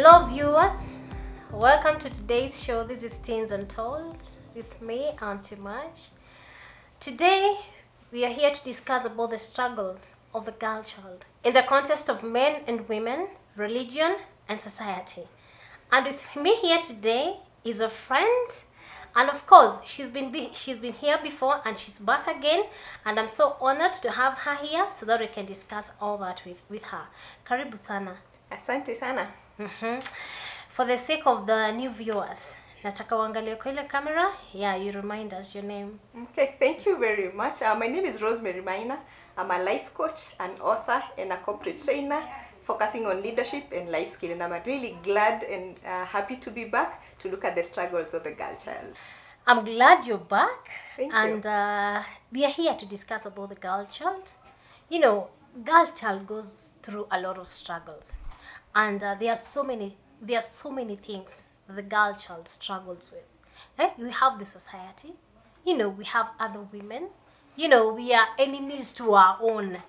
Hello viewers, welcome to today's show. This is Teens Untold with me, Auntie March. Today we are here to discuss about the struggles of the girl child in the context of men and women, religion and society. And with me here today is a friend, and of course she's been here before and she's back again, and I'm so honored to have her here so that we can discuss all that with her. Karibu sana. Asante sana. For the sake of the new viewers, nataka uangalie kwa ile camera. Yeah, you remind us your name. Okay, thank you very much. My name is Rosemary Maina. I'm a life coach, an author, and a corporate trainer focusing on leadership and life skill. And I'm really glad and happy to be back to look at the struggles of the girl child. I'm glad you're back. Thank you. And we are here to discuss about the girl child. You know, girl child goes through a lot of struggles. And there are so many things the girl child struggles with. We have the society, we have other women, we are enemies to our own.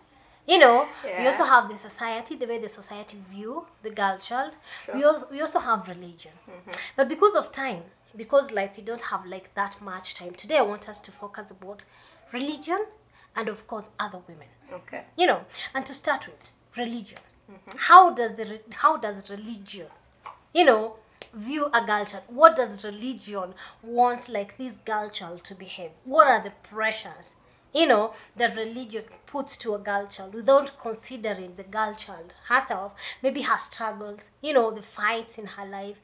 We also have the society, the way the society view the girl child. Sure. We also have religion. But because of time, because we don't have that much time, today I want us to focus about religion and of course other women. Okay. And to start with, religion. How does religion, view a girl child? What does religion want this girl child to behave? What are the pressures, that religion puts to a girl child without considering the girl child herself, maybe her struggles, the fights in her life,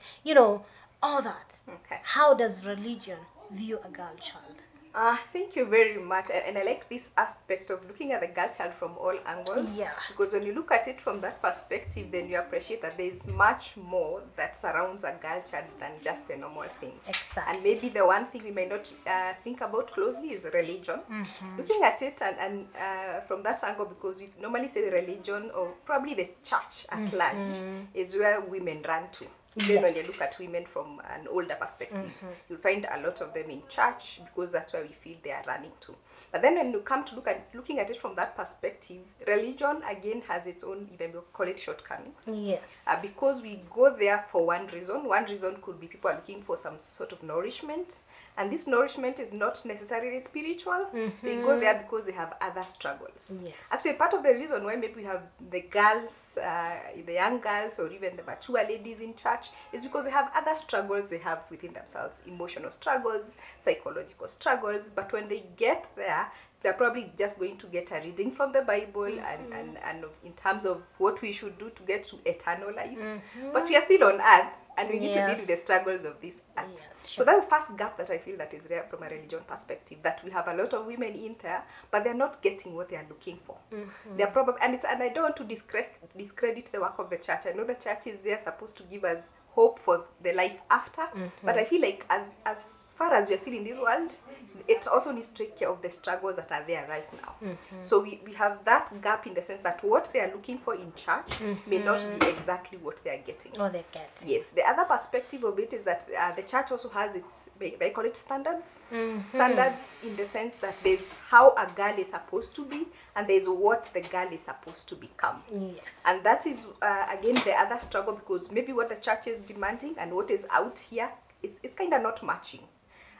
all that. Okay. How does religion view a girl child? Thank you very much, and I like this aspect of looking at the girl child from all angles. Yeah. Because when you look at it from that perspective, then you appreciate that there is much more that surrounds a girl child than just the normal things. Exactly. And maybe the one thing we may not think about closely is religion. Looking at it and from that angle, because we normally say the religion, or probably the church at large, is where women run to. Then when you look at women from an older perspective, you'll find a lot of them in church because that's where we feel they are running to. But then when you come to looking at it from that perspective, religion again has its own, even we call it shortcomings. Yes. Because we go there for one reason. One reason could be people are looking for some sort of nourishment. And this nourishment is not necessarily spiritual. They go there because they have other struggles. Yes. Actually, part of the reason why maybe we have the girls, the young girls, or even the mature ladies in church is because they have other struggles they have within themselves. Emotional struggles, psychological struggles. But when they get there, they're probably just going to get a reading from the Bible and in terms of what we should do to get to eternal life. But we are still on earth. And we need to deal with the struggles of this earth. Yes, sure. So that's the first gap that I feel that is there from a religion perspective, that we have a lot of women in there, but they're not getting what they are looking for. They're probably, and I don't want to discredit the work of the church. I know the church is there supposed to give us hope for the life after, but I feel like as far as we are still in this world, it also needs to take care of the struggles that are there right now. So we have that gap in the sense that what they are looking for in church may not be exactly what they are getting. Or they get. Yes, the other perspective of it is that the church also has its, I call it standards. Standards in the sense that there's how a girl is supposed to be, and there's what the girl is supposed to become. Yes. And that is, again, the other struggle, because maybe what the church is demanding and what is out here is kind of not matching.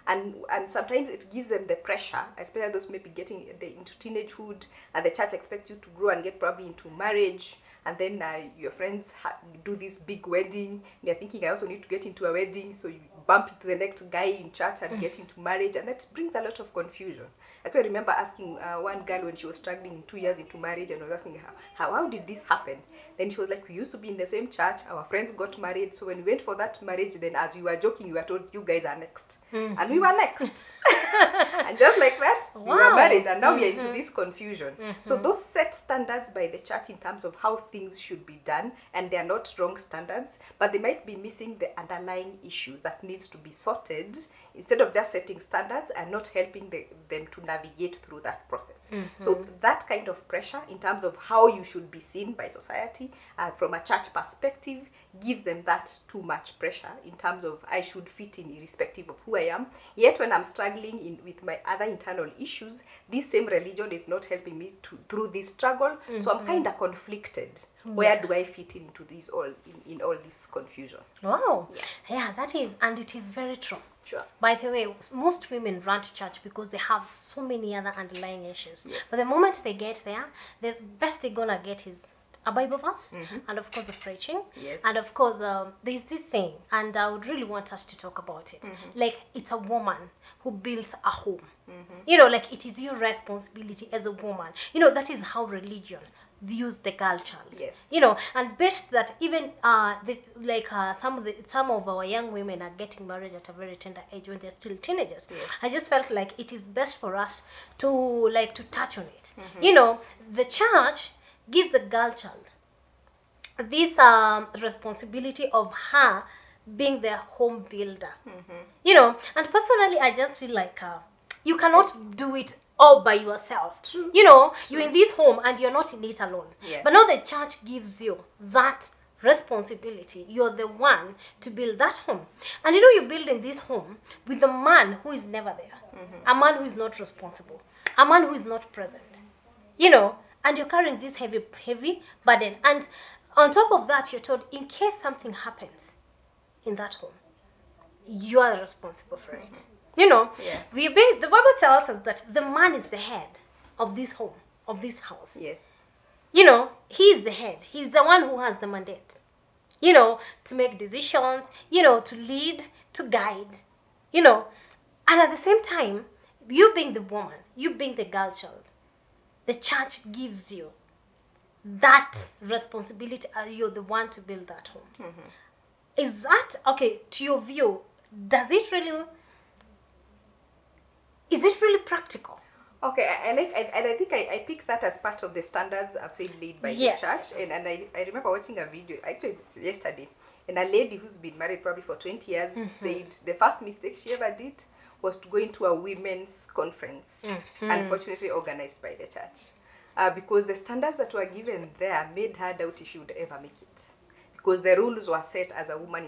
And sometimes it gives them the pressure, especially those maybe getting into teenagehood, and the church expects you to grow and get probably into marriage, and then your friends do this big wedding. You're thinking, I also need to get into a wedding, so you bump into the next guy in church and get into marriage, and that brings a lot of confusion. I can remember asking one girl when she was struggling 2 years into marriage, and I was asking her, how did this happen? Then she was like, we used to be in the same church, our friends got married, so when we went for that marriage, then as you were joking, you were told, you guys are next. And we were next. And just like that, we were married, and now we are into this confusion. So those set standards by the church in terms of how things should be done, and they are not wrong standards, but they might be missing the underlying issues that needs to be sorted, instead of just setting standards and not helping them to navigate through that process. So that kind of pressure in terms of how you should be seen by society from a church perspective gives them that too much pressure in terms of I should fit in irrespective of who I am. Yet when I'm struggling with my other internal issues, this same religion is not helping me through this struggle. So I'm kind of conflicted. Where do I fit into this in all this confusion? Wow. Yeah, that is, and it is very true. Sure. By the way, most women run to church because they have so many other underlying issues. Yes. But the moment they get there, the best they're gonna get is a Bible verse, and of course a preaching, Yes. and of course there's this thing, and I would really want us to talk about it. Like, it's a woman who builds a home. You know, like, it is your responsibility as a woman. You know, that is how religion views the girl child. Yes. You know, and best that even some of our young women are getting married at a very tender age when they're still teenagers. Yes. I just felt like it is best for us to touch on it. You know, the church gives the girl child this responsibility of her being the home builder. You know, and personally I just feel like you cannot do it all by yourself. You know, you're in this home and you're not in it alone. Yes. But now the church gives you that responsibility. You're the one to build that home. And you know, you're building this home with a man who is never there. A man who is not responsible. A man who is not present. You know, and you're carrying this heavy burden. And on top of that, you're told, in case something happens in that home, you are responsible for it. You know, the Bible tells us that the man is the head of this home, of this house. Yes. You know, he is the head. He's the one who has the mandate, you know, to make decisions, you know, to lead, to guide, you know. And at the same time, you being the woman, you being the girl child, the church gives you that responsibility. You're the one to build that home. Is that, okay, to your view, is it really practical? Okay, I think I picked that as part of the standards I've said laid by the church. And I remember watching a video, actually it's yesterday, and a lady who's been married probably for 20 years said the first mistake she ever did was to go into a women's conference, unfortunately organized by the church. Because the standards that were given there made her doubt if she would ever make it. Because the rules were set as a woman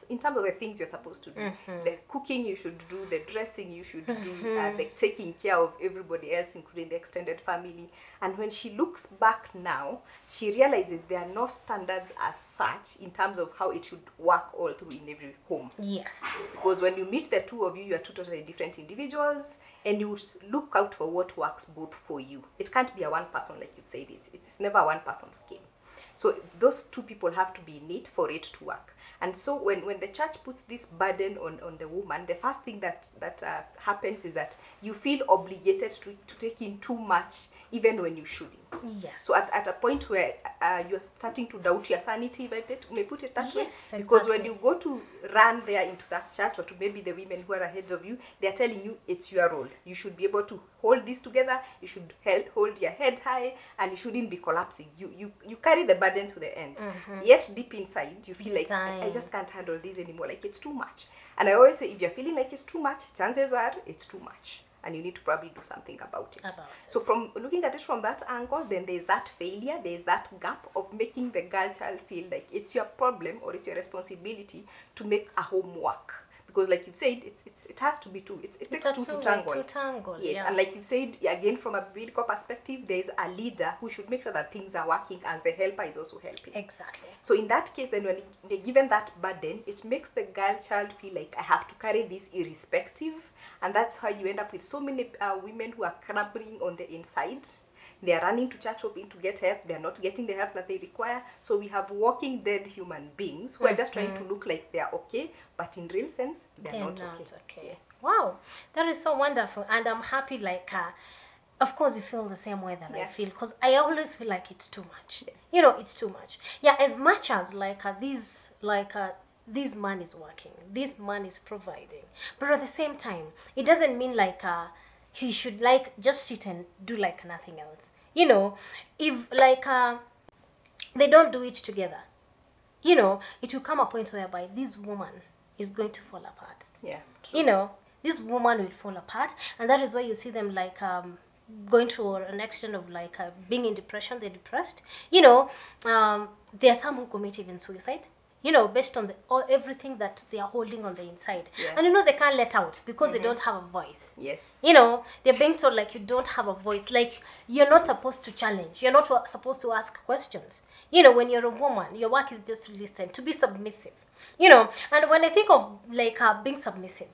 in terms of the things you're supposed to do. The cooking you should do, the dressing you should do, the taking care of everybody else, including the extended family. And when she looks back now, she realizes there are no standards as such in terms of how it should work all through in every home. Yes. Because when you meet the two of you, you are two totally different individuals, and you look out for what works both for you. It can't be a one person, like you've said. It's never a one person's game. So those two people have to be in it for it to work. And so when the church puts this burden on the woman, the first thing that happens is that you feel obligated to take in too much, even when you shouldn't. Yes. So at a point where you're starting to doubt your sanity, if I may put it that way. Exactly. Because when you go to run there into that church, or to maybe the women who are ahead of you, they're telling you it's your role. You should be able to hold this together. You should hold your head high, and you shouldn't be collapsing. You carry the burden to the end. Yet deep inside, you feel like, I just can't handle this anymore. Like, it's too much. And I always say, if you're feeling like it's too much, chances are it's too much. And you need to probably do something about it. So from looking at it from that angle, then there's that failure, there's that gap of making the girl child feel like it's your problem or it's your responsibility to make a home work. Because like you've said, it has to be two. It takes two to tangle. To tangle. Yes, yeah. And like you've said, again, from a biblical perspective, there's a leader who should make sure that things are working as the helper is also helping. Exactly. So in that case, then when they're given that burden, it makes the girl child feel like I have to carry this irrespective. And that's how you end up with so many women who are crumbling on the inside. They are running to church hoping to get help. They are not getting the help that they require. So we have walking dead human beings who are just trying to look like they are okay, but in real sense, they're not okay. Yes. Wow, that is so wonderful. And I'm happy, like, of course you feel the same way that I feel, because I always feel like it's too much. Yes. You know, it's too much. Yeah, as much as this man is working, this man is providing, but at the same time, it doesn't mean like he should like just sit and do like nothing else. You know, if like they don't do it together, you know, it will come a point whereby this woman is going to fall apart. Yeah, true. You know, this woman will fall apart, and that is why you see them like going to an extent of like being in depression. They're depressed. You know, there are some who commit even suicide. you know, based on everything that they are holding on the inside. Yeah. And you know, they can't let out because they don't have a voice. Yes. You know, they're being told like you don't have a voice, like you're not supposed to challenge, you're not supposed to ask questions. You know, when you're a woman, your work is just to listen, to be submissive. You know, and when I think of like being submissive,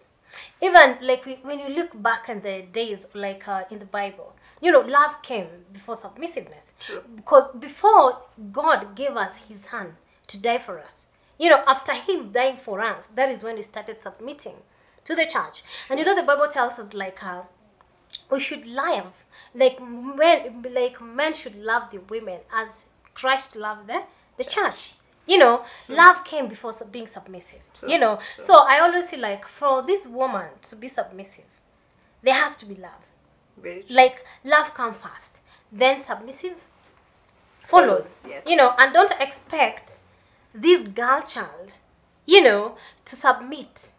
even like when you look back in the days like in the Bible, you know, love came before submissiveness. True. Because before God gave us his son to die for us, you know, after him dying for us, that is when we started submitting to the church. And you know, the Bible tells us like we should love, like men should love the women as Christ loved the church. You know, love came before being submissive. You know, so I always see like for this woman to be submissive, there has to be love. Very true. Like love comes first, then submissive follows. Yes. You know, and don't expect this girl child, you know, to submit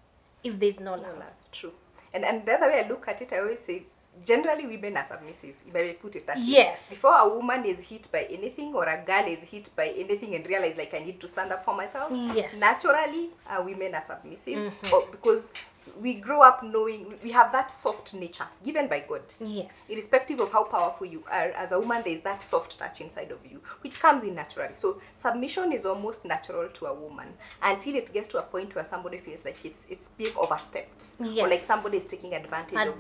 if there's no love. True. And the other way I look at it, I always say, generally women are submissive, if I may put it that way. Yes. Before a woman is hit by anything or a girl is hit by anything and realize like I need to stand up for myself, Yes. naturally women are submissive or because we grow up knowing we have that soft nature given by God. Yes. Irrespective of how powerful you are, as a woman, there is that soft touch inside of you, which comes in naturally. So submission is almost natural to a woman until it gets to a point where somebody feels like it's being overstepped, Yes. or like somebody is taking advantage of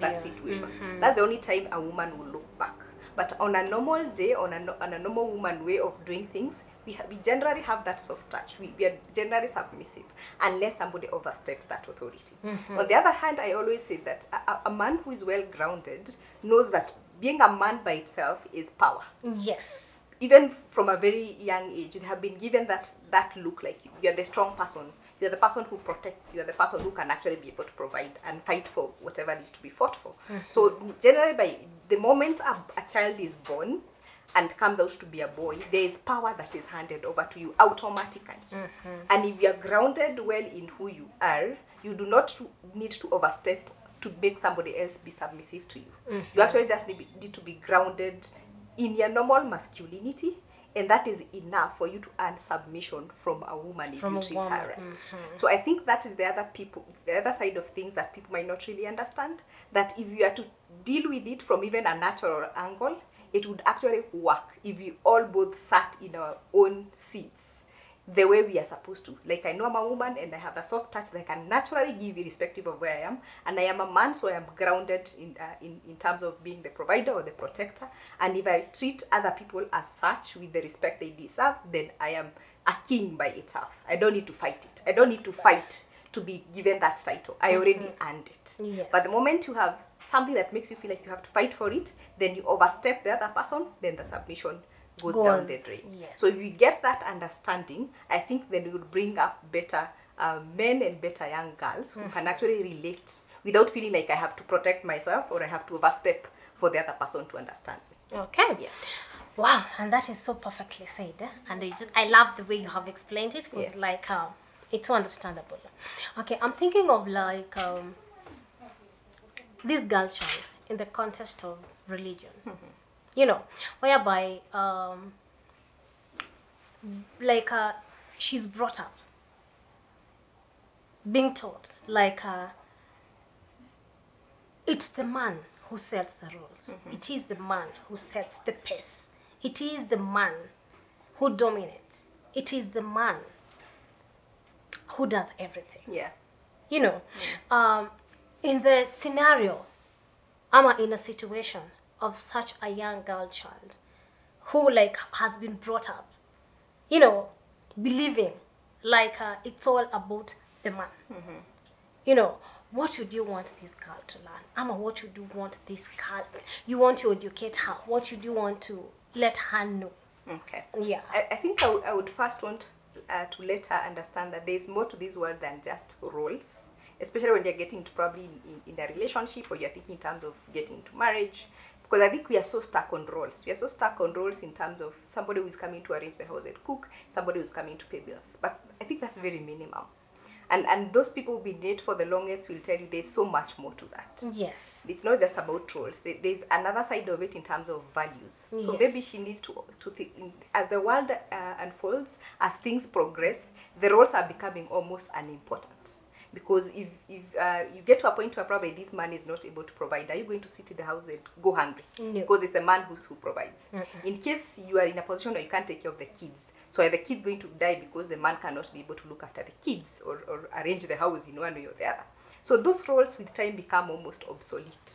that situation. That's the only time a woman will look back. But on a normal day, on a normal woman way of doing things, we generally have that soft touch. We are generally submissive unless somebody oversteps that authority. On the other hand, I always say that a man who is well grounded knows that being a man by itself is power. Yes. Even from a very young age, they have been given that look like you are the strong person. You're the person who protects. You're the person who can actually be able to provide and fight for whatever needs to be fought for. So generally, by the moment a child is born and comes out to be a boy, there is power that is handed over to you automatically. And if you're grounded well in who you are, you do not need to overstep to make somebody else be submissive to you. You actually just need to be grounded in your normal masculinity, and that is enough for you to earn submission from a woman if you treat her right. So I think that is the other side of things that people might not really understand, that if you are to deal with it from even a natural angle, it would actually work if we all both sat in our own seats the way we are supposed to. Like, I know I'm a woman and I have a soft touch that I can naturally give irrespective of where I am, and I am a man, so I am grounded in terms of being the provider or the protector. And if I treat other people as such with the respect they deserve, then I am a king by itself. I don't need to fight it. I don't need to fight to be given that title. I already earned it. Yes. But the moment you have something that makes you feel like you have to fight for it, then you overstep the other person, then the submission goes down the drain. Yes. So if we get that understanding, I think then we would bring up better men and better young girls who can actually relate without feeling like I have to protect myself or I have to overstep for the other person to understand me. Okay. Yeah. Wow, and that is so perfectly said. And I love the way you have explained it, because like it's so understandable. Okay, I'm thinking of like this girl child in the context of religion. You know, whereby like she's brought up being taught like it's the man who sets the rules. It is the man who sets the pace. It is the man who dominates. It is the man who does everything. Yeah. You know, in the scenario, I'm in a situation of such a young girl child who like has been brought up, you know, believing like it's all about the man. You know, what would you want this girl to learn? Ama, what would you want this girl? You want to educate her. What should you want to let her know? Okay. Yeah. I think I would first want to let her understand that there's more to this world than just roles, especially when you're getting to probably in a relationship, or you're thinking in terms of getting to marriage. Because I think we are so stuck on roles. We are so stuck on roles in terms of somebody who is coming to arrange the house and cook, somebody who is coming to pay bills. But I think that's very minimal. And those people who've been late for the longest will tell you there's so much more to that. Yes. It's not just about roles. There's another side of it in terms of values. So Yes. maybe she needs to think, as the world unfolds, as things progress, the roles are becoming almost unimportant. Because if you get to a point where probably this man is not able to provide, are you going to sit in the house and go hungry? No. Because it's the man who provides. In case you are in a position where you can't take care of the kids, so are the kids going to die because the man cannot be able to look after the kids or arrange the house in one way or the other? So those roles with time become almost obsolete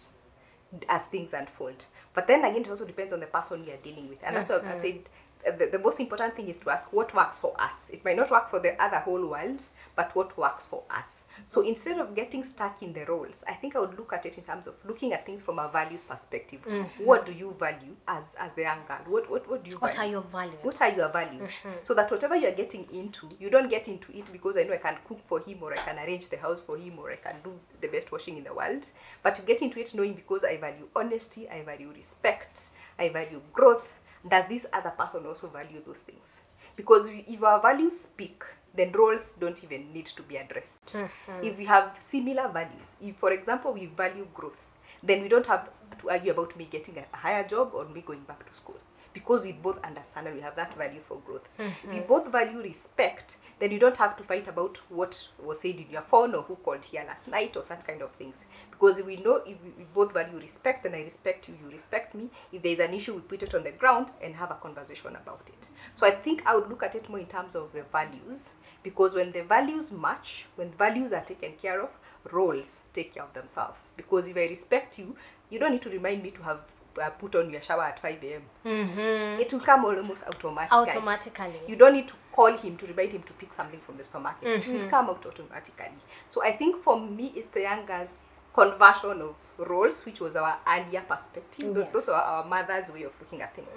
as things unfold. But then again, it also depends on the person you are dealing with. And that's what I said. The most important thing is to ask what works for us. It might not work for the other whole world, but what works for us. So instead of getting stuck in the roles, I think I would look at it in terms of looking at things from a values perspective. What do you value as the young girl? What do you value? What are your values? What are your values? So that whatever you're getting into, you don't get into it because I know I can cook for him, or I can arrange the house for him, or I can do the best washing in the world. But you get into it knowing because I value honesty, I value respect, I value growth. Does this other person also value those things? Because if our values speak, then roles don't even need to be addressed. If we have similar values, if for example we value growth, then we don't have to argue about me getting a higher job or me going back to school. Because we both understand and we have that value for growth. If we both value respect, then you don't have to fight about what was said in your phone or who called here last night or such kind of things. Because we know if we both value respect, and I respect you, you respect me. If there is an issue, we put it on the ground and have a conversation about it. So I think I would look at it more in terms of the values. Because when the values match, when values are taken care of, roles take care of themselves. Because if I respect you, you don't need to remind me to have put on your shower at 5 a.m. It will come almost automatically. You don't need to call him to remind him to pick something from the supermarket. It will come out automatically. So I think for me, it's the young girl's conversion of roles, which was our earlier perspective. Yes. Those are our mother's way of looking at things.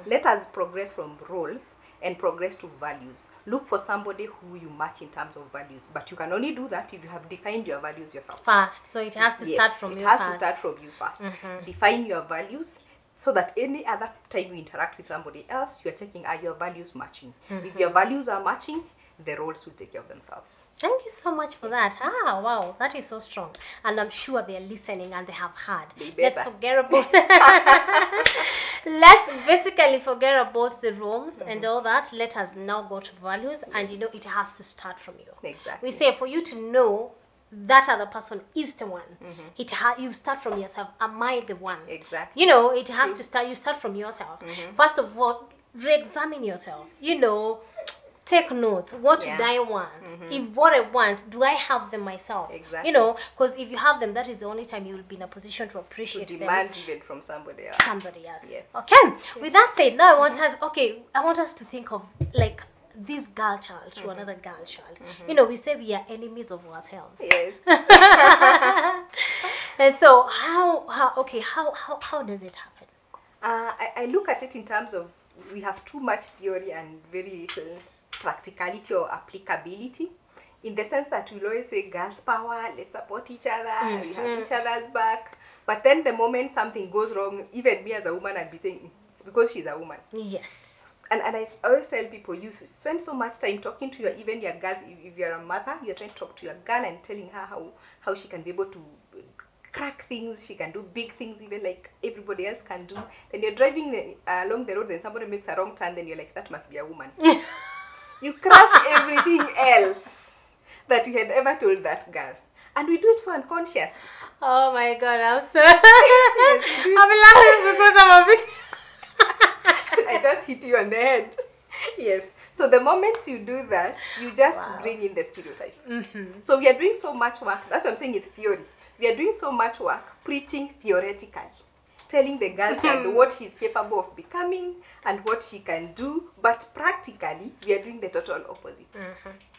Let us progress from roles and progress to values. Look for somebody who you match in terms of values, but you can only do that if you have defined your values yourself First, so it has to start from you. It has to start from you first. Define your values so that any other time you interact with somebody else, you are checking, are your values matching? If your values are matching, the roles will take care of themselves. Thank you so much for that. Ah, wow, that is so strong. And I'm sure they're listening and they have heard. Let's forget about let's basically forget about the roles and all that. Let us now go to values. And you know, it has to start from you. Exactly. We say for you to know that other person is the one, you start from yourself. Am I the one? Exactly. You know, it has to start, you start from yourself. First of all, re-examine yourself. You know, take notes. What do I want? If what I want, do I have them myself? Exactly. You know, because if you have them, that is the only time you will be in a position to appreciate them. Demand even from somebody else. Somebody else. Yes. Okay. With that said, now I want us to think of like this girl child to another girl child. You know, we say we are enemies of ourselves. Yes. And so how does it happen? I look at it in terms of we have too much theory and very little practicality or applicability, in the sense that we'll always say girls power, let's support each other, we have each other's back. But then the moment something goes wrong, even me as a woman, I'd be saying it's because she's a woman. Yes. And I always tell people, you spend so much time talking to even your girl. If you're a mother, you're trying to talk to your girl and telling her how she can be able to crack things, she can do big things even like everybody else can do. Then you're driving along the road and somebody makes a wrong turn, then you're like, that must be a woman. You crush everything else that you had ever told that girl. And we do it so unconsciously. Oh my God, I'm so... Yes, I'm laughing because I'm a big... I just hit you on the head. Yes. So the moment you do that, you just bring in the stereotype. So we are doing so much work. That's what I'm saying, it's theory. We are doing so much work preaching theoretically, telling the girl child what she's capable of becoming and what she can do, but practically we are doing the total opposite.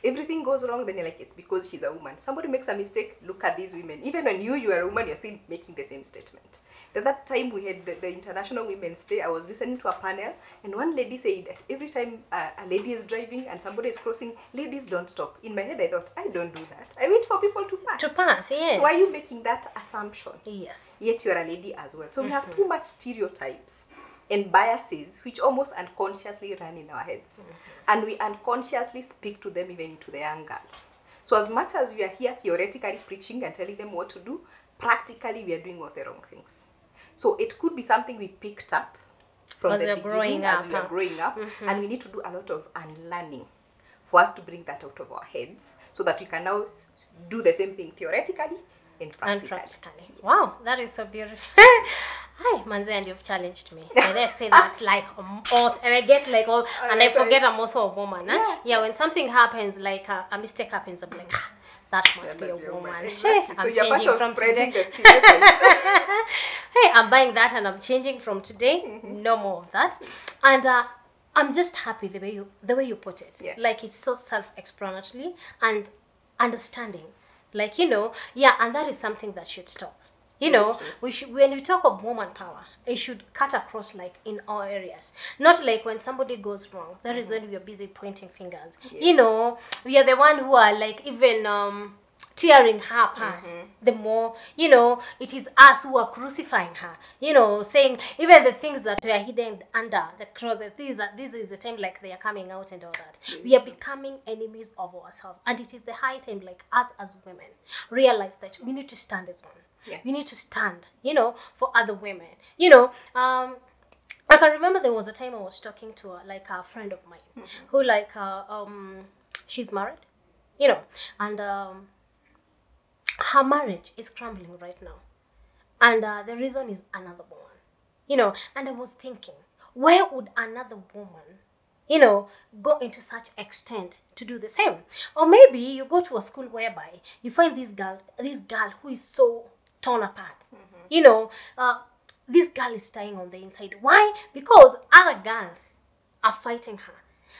Everything goes wrong, then you're like, it's because she's a woman. Somebody makes a mistake, look at these women. Even when you are a woman, you're still making the same statement. At that time we had the International Women's Day, I was listening to a panel, and one lady said that every time a lady is driving and somebody is crossing, ladies don't stop. In my head I thought, I don't do that. I wait for people to pass. To pass, yes. So why are you making that assumption? Yes. Yet you're a lady as well. So we have too much stereotypes and biases which almost unconsciously run in our heads. And we unconsciously speak to them even to the young girls. So as much as we are here theoretically preaching and telling them what to do, practically we are doing all the wrong things. So it could be something we picked up from as the you're beginning, growing as up, we are growing up, and we need to do a lot of unlearning for us to bring that out of our heads, so that we can now do the same thing theoretically and practically. Yes. Wow, that is so beautiful. Hi, Manze, and you've challenged me. I dare say that like and I guess like all, and I forget I'm also a woman. Huh? Yeah, when something happens, like a mistake happens, I'm like, that must be a woman. Exactly. So I'm you're part changing of from spreading today. the stereotype. Hey, I'm buying that and I'm changing from today. No more of that. And I'm just happy the way you put it. Yeah. Like it's so self-explanatory and understanding. Like, you know, yeah, and that is something that should stop. You know, we should, when we talk of woman power, it should cut across like in all areas. Not like when somebody goes wrong, that is when we are busy pointing fingers. Yes. You know, we are the one who are like even tearing her apart. The more, you know, it is us who are crucifying her. You know, saying even the things that were hidden under the closet, this is the time like they are coming out and all that. We are becoming enemies of ourselves, and it is the high time like us as women realize that we need to stand as one. Yeah. We need to stand, you know, for other women. You know, I can remember there was a time I was talking to like a friend of mine who like she's married, you know, and her marriage is crumbling right now, and the reason is another woman, you know. And I was thinking, why would another woman, you know, go into such extent to do the same? Or maybe you go to a school whereby you find this girl who is so torn apart. You know, this girl is dying on the inside. Why? Because other girls are fighting her.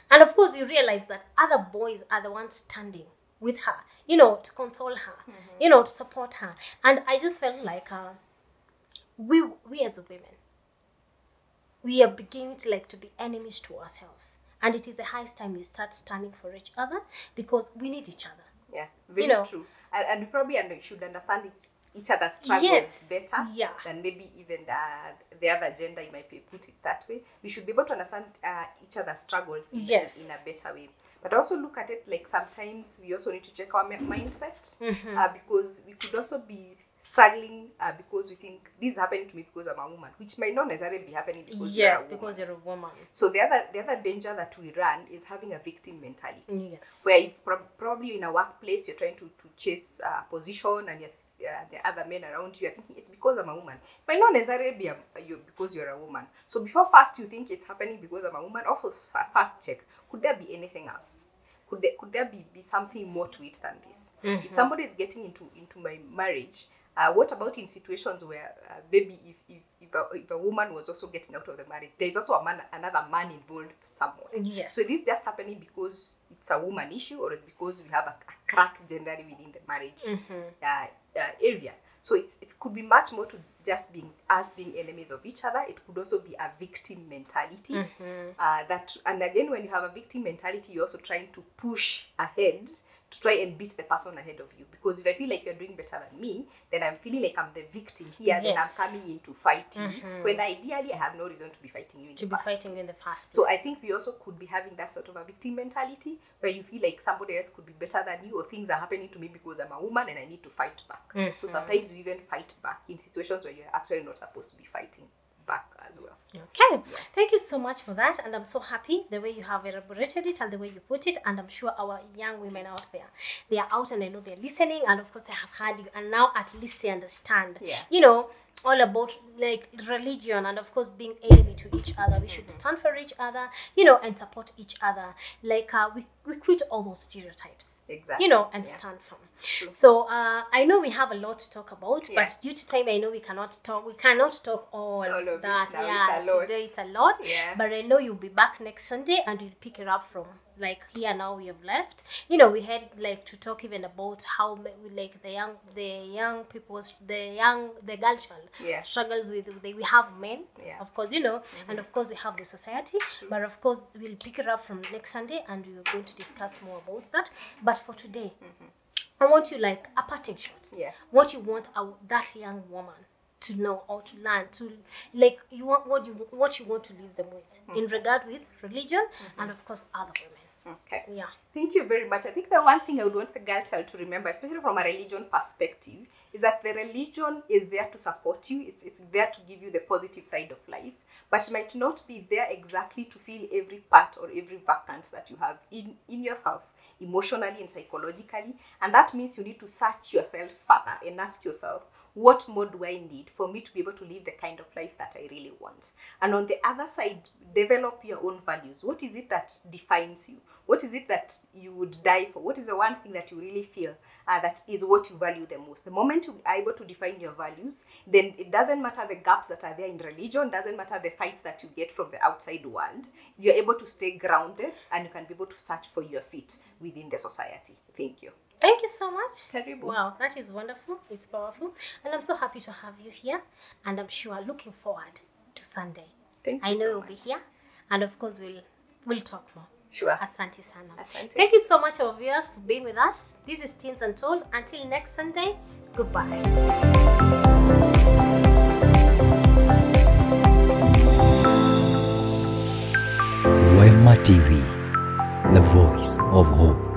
And of course, you realize that other boys are the ones standing with her, you know, to console her, you know, to support her. And I just felt like we as women, we are beginning to like to be enemies to ourselves. And it is the highest time we start standing for each other, because we need each other. Yeah, very true. And we probably should understand each other's struggles better than maybe even the other gender, you might put it that way. We should be able to understand each other's struggles in a better way. But also look at it like sometimes we also need to check our mindset, because we could also be struggling because we think this is happening to me because I'm a woman, which might not necessarily be happening because you're a woman. So the other danger that we run is having a victim mentality. Where if probably in a workplace you're trying to chase a position, and the other men around you are thinking it's because I'm a woman. It might not necessarily be because you're a woman. So before first you think it's happening because I'm a woman, also first check, could there be anything else? Could there be something more to it than this? If somebody is getting into my marriage, what about in situations where maybe if a woman was also getting out of the marriage, there's also another man involved somewhere. So this just happening because it's a woman issue, or it's because we have a crack generally within the marriage area. So it could be much more to just being enemies of each other. It could also be a victim mentality. And again, when you have a victim mentality, you're also trying to push ahead to try and beat the person ahead of you. Because if I feel like you're doing better than me, then I'm feeling like I'm the victim here, then I'm coming in to fight you. When ideally I have no reason to be fighting you in the first place. So I think we also could be having that sort of a victim mentality, where you feel like somebody else could be better than you, or things are happening to me because I'm a woman and I need to fight back. So sometimes we even fight back in situations where you're actually not supposed to be fighting back as well. Okay, thank you so much for that, and I'm so happy the way you have elaborated it and the way you put it. And I'm sure our young women out there, they are out and I know they're listening, and of course they have heard you, and now at least they understand, you know, all about like religion, and of course being enemy to each other. We should stand for each other, you know, and support each other. Like we quit all those stereotypes, you know, and stand firm. So I know we have a lot to talk about, but due to time, I know we cannot talk all of that. Today it's a lot. But I know you'll be back next Sunday, and we'll pick it up from like here now we have left. You know, we had like to talk even about how we like the young people, the girl child struggles with. We have men, of course, you know, and of course we have the society. But of course we'll pick it up from next Sunday, and we're going to discuss more about that. But for today, I want you like a parting shot. What you want that young woman to know or to learn, to like what you want to leave them with in regard with religion and of course other women. Okay. Yeah. Thank you very much. I think the one thing I would want the girl child to remember, especially from a religion perspective, is that the religion is there to support you. It's there to give you the positive side of life, but it might not be there exactly to fill every part or every vacant that you have in yourself, emotionally and psychologically. And that means you need to search yourself further and ask yourself, what more do I need for me to be able to live the kind of life that I really want? And on the other side, develop your own values. What is it that defines you? What is it that you would die for? What is the one thing that you really feel that is what you value the most? The moment you are able to define your values, then it doesn't matter the gaps that are there in religion, doesn't matter the fights that you get from the outside world. You're able to stay grounded and you can be able to search for your feet within the society. Thank you. Thank you so much. Karibu. Wow, that is wonderful. It's powerful. And I'm so happy to have you here. And I'm sure looking forward to Sunday. Thank you I know so you'll much. be here. And of course, we'll talk more. Sure. Asante sana. Asante. Thank you so much, our viewers, for being with us. This is Teens Untold. Until next Sunday, goodbye. Wema TV, the voice of hope.